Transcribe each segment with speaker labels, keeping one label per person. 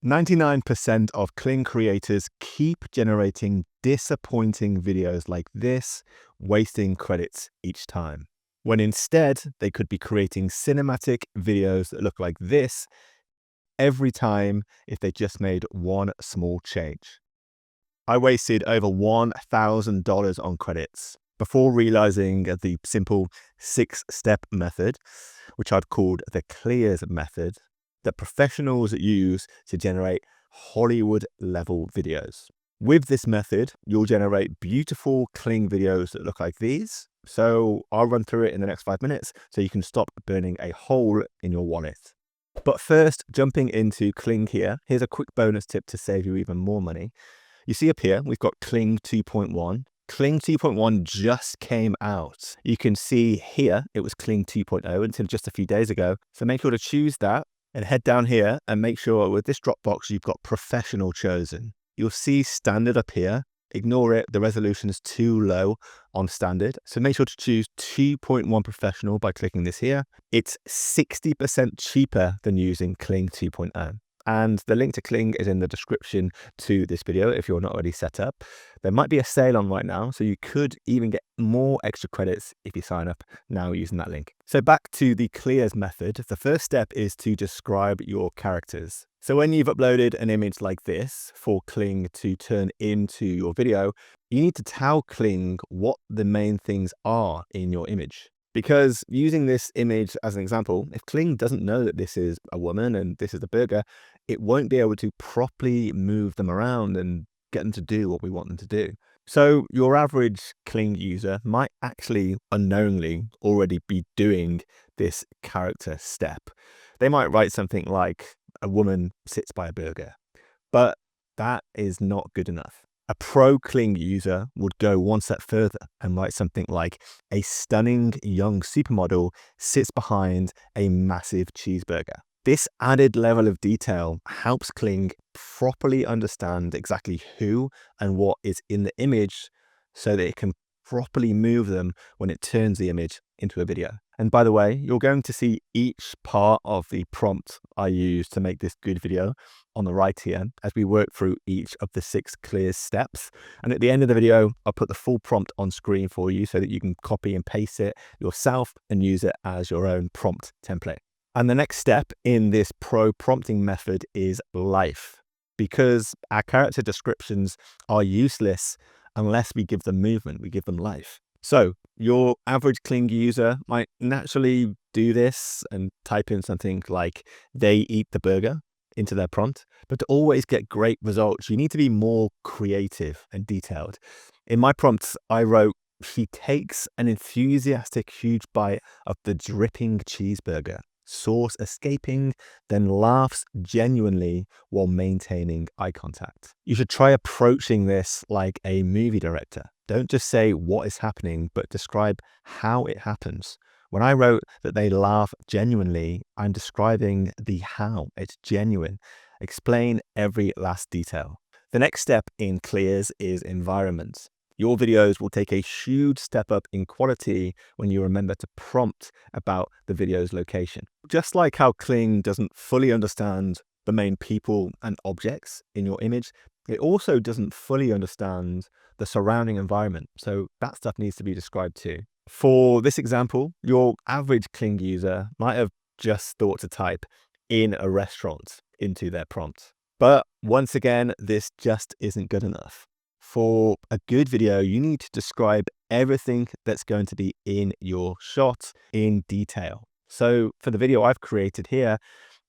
Speaker 1: 99% of Kling creators keep generating disappointing videos like this, wasting credits each time. When instead, they could be creating cinematic videos that look like this every time if they just made one small change. I wasted over $1,000 on credits before realizing the simple 6-step method, which I've called the clears method, that professionals use to generate Hollywood-level videos. With this method, you'll generate beautiful Kling videos that look like these. So I'll run through it in the next 5 minutes so you can stop burning a hole in your wallet. But first, jumping into Kling here, here's a quick bonus tip to save you even more money. You see up here, we've got Kling 2.1. Kling 2.1 just came out. You can see here, it was Kling 2.0 until just a few days ago. So make sure to choose that and head down here and make sure with this drop box, you've got professional chosen. You'll see standard up here. Ignore it, the resolution is too low on standard. So make sure to choose 2.1 professional by clicking this here. It's 60% cheaper than using Kling 2.0. And the link to Kling is in the description to this video if you're not already set up. There might be a sale on right now, so you could even get more extra credits if you sign up now using that link. So back to the clears method, the first step is to describe your characters. So when you've uploaded an image like this for Kling to turn into your video, you need to tell Kling what the main things are in your image. Because using this image as an example, if Kling doesn't know that this is a woman and this is a burger, it won't be able to properly move them around and get them to do what we want them to do. So your average Kling user might actually unknowingly already be doing this character step. They might write something like, a woman sits by a burger, but that is not good enough. A pro Kling user would go one step further and write something like, a stunning young supermodel sits behind a massive cheeseburger. This added level of detail helps Kling properly understand exactly who and what is in the image so that it can properly move them when it turns the image into a video. And by the way, you're going to see each part of the prompt I use to make this good video on the right here as we work through each of the 6 clears steps. And at the end of the video, I'll put the full prompt on screen for you so that you can copy and paste it yourself and use it as your own prompt template. And the next step in this pro prompting method is life, because our character descriptions are useless unless we give them movement, we give them life. So your average Kling user might naturally do this and type in something like, they eat the burger into their prompt. But to always get great results, you need to be more creative and detailed. In my prompts, I wrote, he takes an enthusiastic huge bite of the dripping cheeseburger, sauce escaping, then laughs genuinely while maintaining eye contact. You should try approaching this like a movie director. Don't just say what is happening, but describe how it happens. When I wrote that they laugh genuinely, I'm describing the how. It's genuine. Explain every last detail. The next step in clears is environment. Your videos will take a huge step up in quality when you remember to prompt about the video's location. Just like how Kling doesn't fully understand the main people and objects in your image, it also doesn't fully understand the surrounding environment. So that stuff needs to be described too. For this example, your average Kling user might have just thought to type in a restaurant into their prompt. But once again, this just isn't good enough. For a good video, you need to describe everything that's going to be in your shot in detail. So for the video I've created here,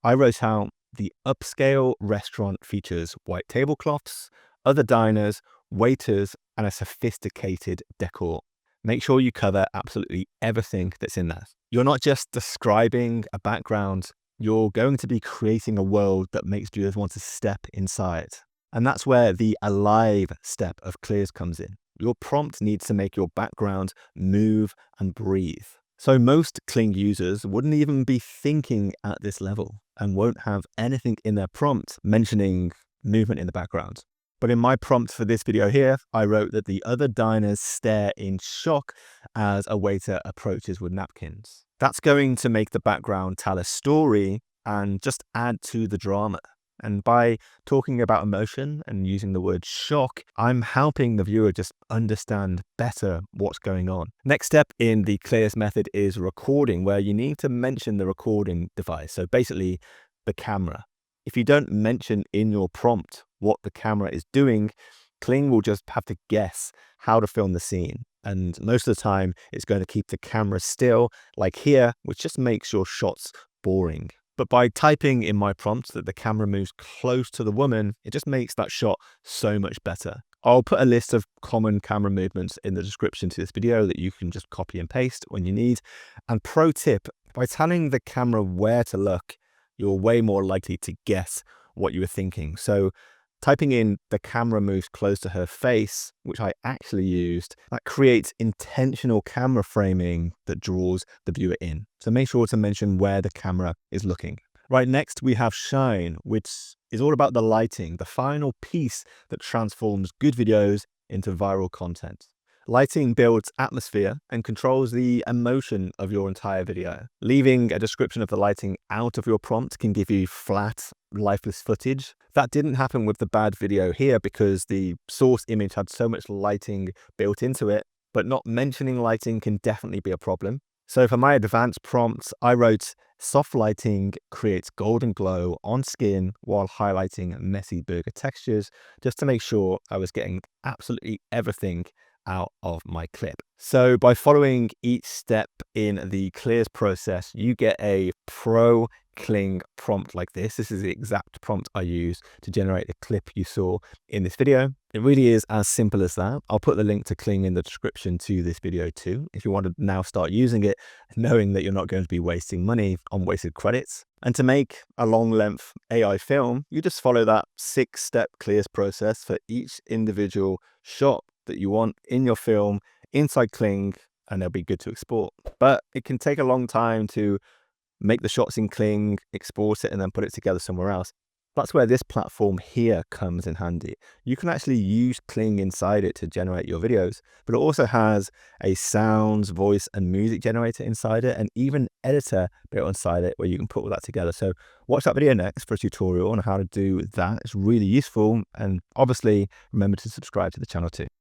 Speaker 1: I wrote out the upscale restaurant features white tablecloths, other diners, waiters, and a sophisticated decor. Make sure you cover absolutely everything that's in there. You're not just describing a background, you're going to be creating a world that makes viewers want to step inside. And that's where the alive step of clears comes in. Your prompt needs to make your background move and breathe. So most Kling users wouldn't even be thinking at this level and won't have anything in their prompt mentioning movement in the background. But in my prompt for this video here, I wrote that the other diners stare in shock as a waiter approaches with napkins. That's going to make the background tell a story and just add to the drama. And by talking about emotion and using the word shock, I'm helping the viewer just understand better what's going on. Next step in the clearest method is recording, where you need to mention the recording device. So basically the camera. If you don't mention in your prompt what the camera is doing, Kling will just have to guess how to film the scene. And most of the time, it's going to keep the camera still, like here, which just makes your shots boring. But by typing in my prompt that the camera moves close to the woman, it just makes that shot so much better. I'll put a list of common camera movements in the description to this video that you can just copy and paste when you need. And pro tip, by telling the camera where to look, you're way more likely to guess what you were thinking. So typing in the camera moves close to her face, which I actually used, that creates intentional camera framing that draws the viewer in. So make sure to mention where the camera is looking. Right, next we have shine, which is all about the lighting, the final piece that transforms good videos into viral content. Lighting builds atmosphere and controls the emotion of your entire video. Leaving a description of the lighting out of your prompt can give you flat, lifeless footage. That didn't happen with the bad video here because the source image had so much lighting built into it, but not mentioning lighting can definitely be a problem. So for my advanced prompts, I wrote soft lighting creates golden glow on skin while highlighting messy burger textures, just to make sure I was getting absolutely everything out of my clip. So by following each step in the clears process, you get a pro Kling prompt like this. This is the exact prompt I use to generate the clip you saw in this video. It really is as simple as that. I'll put the link to Kling in the description to this video too, if you want to now start using it, knowing that you're not going to be wasting money on wasted credits. And to make a long length AI film, you just follow that 6-step clears process for each individual shot that you want in your film inside Kling, and they'll be good to export. But it can take a long time to make the shots in Kling, export it, and then put it together somewhere else. That's where this platform here comes in handy. You can actually use Kling inside it to generate your videos, but it also has a sounds, voice, and music generator inside it, and even editor built inside it where you can put all that together. So watch that video next for a tutorial on how to do that. It's really useful, and obviously remember to subscribe to the channel too.